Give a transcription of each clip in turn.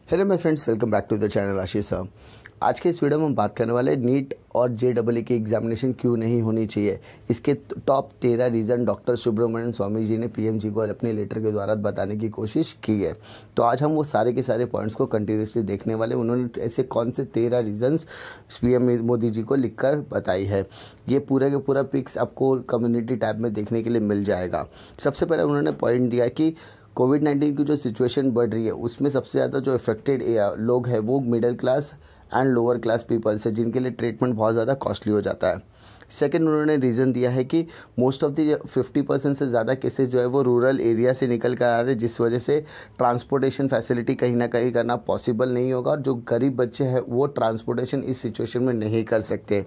Hello my friends, welcome back to the channel Ashish Sahab. आज के इस वीडियो में हम बात करने वाले नीट और JEE की एग्जामिनेशन क्यों नहीं होनी चाहिए। इसके top 13 reason doctor Subramaniam Swami ji ने पीएम जी को अपने लेटर के द्वारा बताने की कोशिश की है। तो आज हम वो सारे के सारे पॉइंट्स को कंटिन्यूसली देखने वाले। उन्होंने ऐसे कौन से 13 रीजंस पीएम मोदी जी को लिखकर बताई है। ये पूरे के पूरा पिक्स आपको कम्युनिटी टैब में देखने के लिए मिल जाएगा। सबसे पहले उन्होंने पॉइंट दिया कि कोविड-19 की जो सिचुएशन बढ़ रही है उसमें सबसे ज़्यादा जो इफेक्टेड लोग हैं वो middle class and lower class peoples है, जिनके लिए ट्रीटमेंट बहुत ज़्यादा कॉस्टली हो जाता है। सेकेंड, उन्होंने रीज़न दिया है कि मोस्ट ऑफ द 50% से ज़्यादा केसेस जो है वो रूरल एरिया से निकल कर आ रहे हैं, जिस वजह से ट्रांसपोर्टेशन फैसिलिटी कहीं ना कहीं करना पॉसिबल नहीं होगा और जो गरीब बच्चे हैं वो ट्रांसपोर्टेशन इस सिचुएशन में नहीं कर सकते।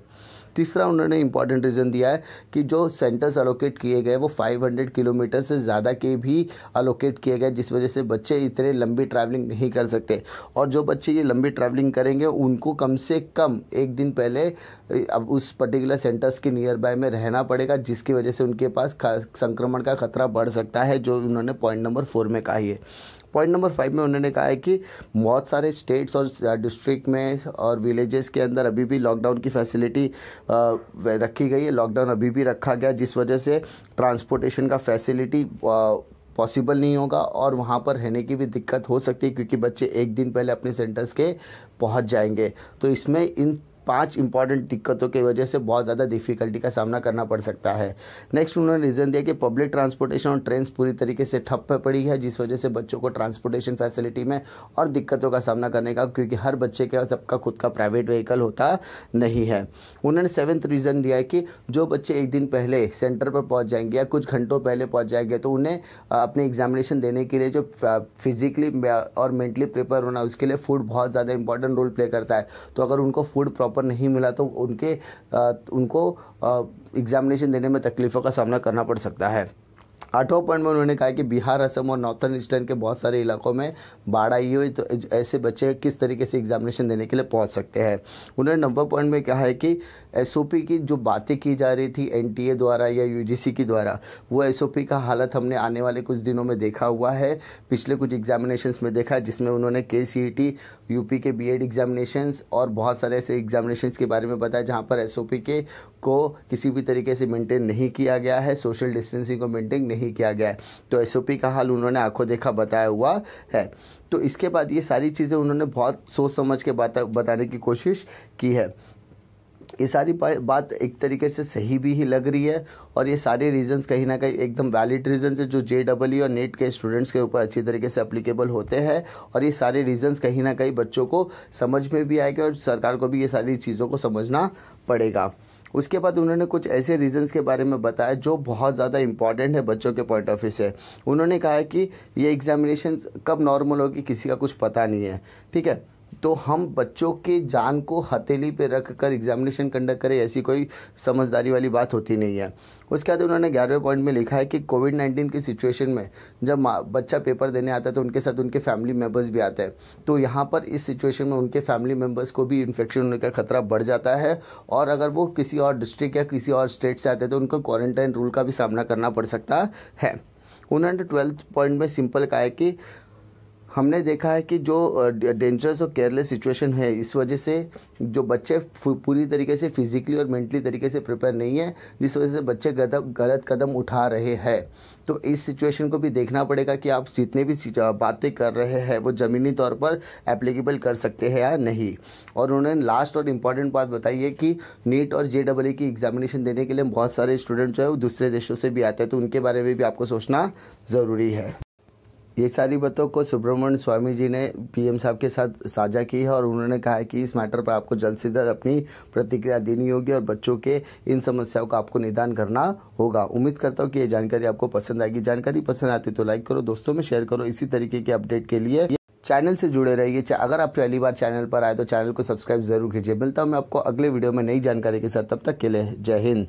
तीसरा, उन्होंने इंपॉर्टेंट रीज़न दिया है कि जो सेंटर्स अलोकेट किए गए वो 500 किलोमीटर से ज़्यादा के भी अलोकेट किए गए, जिस वजह से बच्चे इतने लंबी ट्रैवलिंग नहीं कर सकते। और जो बच्चे ये लंबी ट्रैवलिंग करेंगे उनको कम से कम एक दिन पहले अब उस पर्टिकुलर सेंटर्स के नियर बाय में रहना पड़ेगा, जिसकी वजह से उनके पास संक्रमण का खतरा बढ़ सकता है, जो उन्होंने पॉइंट नंबर 4 में कहा है। पॉइंट नंबर 5 में उन्होंने कहा है कि बहुत सारे स्टेट्स और डिस्ट्रिक्ट में और विलेजेस के अंदर अभी भी लॉकडाउन की फैसिलिटी रखी गई है। लॉकडाउन अभी भी रखा गया, जिस वजह से ट्रांसपोर्टेशन का फैसिलिटी पॉसिबल नहीं होगा और वहाँ पर रहने की भी दिक्कत हो सकती है, क्योंकि बच्चे एक दिन पहले अपने सेंटर्स के पहुँच जाएंगे। तो इसमें इन 5 इंपॉर्टेंट दिक्कतों की वजह से बहुत ज़्यादा डिफ़िकल्टी का सामना करना पड़ सकता है। नेक्स्ट, उन्होंने रीज़न दिया कि पब्लिक ट्रांसपोर्टेशन और ट्रेन पूरी तरीके से ठप पड़ी है, जिस वजह से बच्चों को ट्रांसपोर्टेशन फैसिलिटी में और दिक्कतों का सामना करने का, क्योंकि हर बच्चे के पास सबका खुद का प्राइवेट व्हीकल होता नहीं है। उन्होंने 7th रीज़न दिया है कि जो बच्चे एक दिन पहले सेंटर पर पहुँच जाएंगे या कुछ घंटों पहले पहुँच जाएंगे तो उन्हें अपने एग्जामिनेशन देने के लिए जो फिजिकली और मेंटली प्रिपेयर होना, उसके लिए फूड बहुत ज़्यादा इंपॉर्टेंट रोल प्ले करता है। तो अगर उनको फूड प्रॉपर नहीं मिला तो उनको एग्जामिनेशन देने में तकलीफ़ों का सामना करना पड़ सकता है। 8वां पॉइंट में उन्होंने कहा कि बिहार, असम और नॉर्थन ईस्टर्न के बहुत सारे इलाकों में बाढ़ आई हुई, तो ऐसे बच्चे किस तरीके से एग्जामिनेशन देने के लिए पहुंच सकते हैं। उन्होंने 9वां पॉइंट में कहा है कि SOP की जो बातें की जा रही थी NTA द्वारा या UGC की द्वारा, वो SOP का हालत हमने आने वाले कुछ दिनों में देखा हुआ है, पिछले कुछ एग्जामिनेशंस में देखा है, जिसमें उन्होंने KCET, यूपी के BEd एग्जामिनेशंस और बहुत सारे ऐसे एग्जामिनेशंस के बारे में बताया जहाँ पर SOP को किसी भी तरीके से मेंटेन नहीं किया गया है, सोशल डिस्टेंसिंग को मेंटेन नहीं किया गया है। तो SOP का हाल उन्होंने आंखों देखा बताया हुआ है। तो इसके बाद ये सारी चीज़ें उन्होंने बहुत सोच समझ के बताने की कोशिश की है। ये सारी बात एक तरीके से सही भी ही लग रही है और ये सारे रीजंस कहीं ना कहीं एकदम वैलिड रीजंस है, जो JEE और नीट के स्टूडेंट्स के ऊपर अच्छी तरीके से एप्लीकेबल होते हैं। और ये सारे रीजंस कहीं ना कहीं बच्चों को समझ में भी आएगा और सरकार को भी ये सारी चीज़ों को समझना पड़ेगा। उसके बाद उन्होंने कुछ ऐसे रीजंस के बारे में बताया जो बहुत ज़्यादा इंपॉर्टेंट है बच्चों के पॉइंट ऑफ व्यू से। उन्होंने कहा है कि ये एग्जामिनेशन कब नॉर्मल होगी किसी का कुछ पता नहीं है, ठीक है। तो हम बच्चों की जान को हथेली पे रख कर एग्जामिनेशन कंडक्ट करें, ऐसी कोई समझदारी वाली बात होती नहीं है। उसके बाद उन्होंने 11वें पॉइंट में लिखा है कि कोविड-19 की सिचुएशन में जब बच्चा पेपर देने आता है तो उनके साथ उनके फैमिली मेम्बर्स भी आते हैं। तो यहाँ पर इस सिचुएशन में उनके फैमिली मेम्बर्स को भी इन्फेक्शन होने का खतरा बढ़ जाता है और अगर वो किसी और डिस्ट्रिक्ट या किसी और स्टेट से आते हैं तो उनको क्वारंटाइन रूल का भी सामना करना पड़ सकता है। उन्होंने 12th पॉइंट में सिंपल कहा है कि हमने देखा है कि जो डेंजरस और केयरलेस सिचुएशन है, इस वजह से जो बच्चे पूरी तरीके से फिजिकली और मेंटली तरीके से प्रिपेयर नहीं है, जिस वजह से बच्चे गलत कदम उठा रहे हैं। तो इस सिचुएशन को भी देखना पड़ेगा कि आप जितने भी बातें कर रहे हैं वो ज़मीनी तौर पर एप्लीकेबल कर सकते हैं या नहीं। और उन्होंने लास्ट और इम्पॉर्टेंट बात बताई है कि नीट और JEE की एग्जामिनेशन देने के लिए बहुत सारे स्टूडेंट जो है वो दूसरे देशों से भी आते हैं, तो उनके बारे में भी आपको सोचना ज़रूरी है। ये सारी बातों को सुब्रमण्यम स्वामी जी ने PM साहब के साथ साझा की है और उन्होंने कहा है कि इस मैटर पर आपको जल्द से जल्द अपनी प्रतिक्रिया देनी होगी और बच्चों के इन समस्याओं का आपको निदान करना होगा। उम्मीद करता हूँ कि ये जानकारी आपको पसंद आएगी। जानकारी पसंद आती तो लाइक करो, दोस्तों में शेयर करो। इसी तरीके के अपडेट के लिए चैनल से जुड़े रहिए। अगर आप पहली बार चैनल पर आए तो चैनल को सब्सक्राइब जरूर कीजिए। मिलता हूँ मैं आपको अगले वीडियो में नई जानकारी के साथ, तब तक के लिए जय हिंद।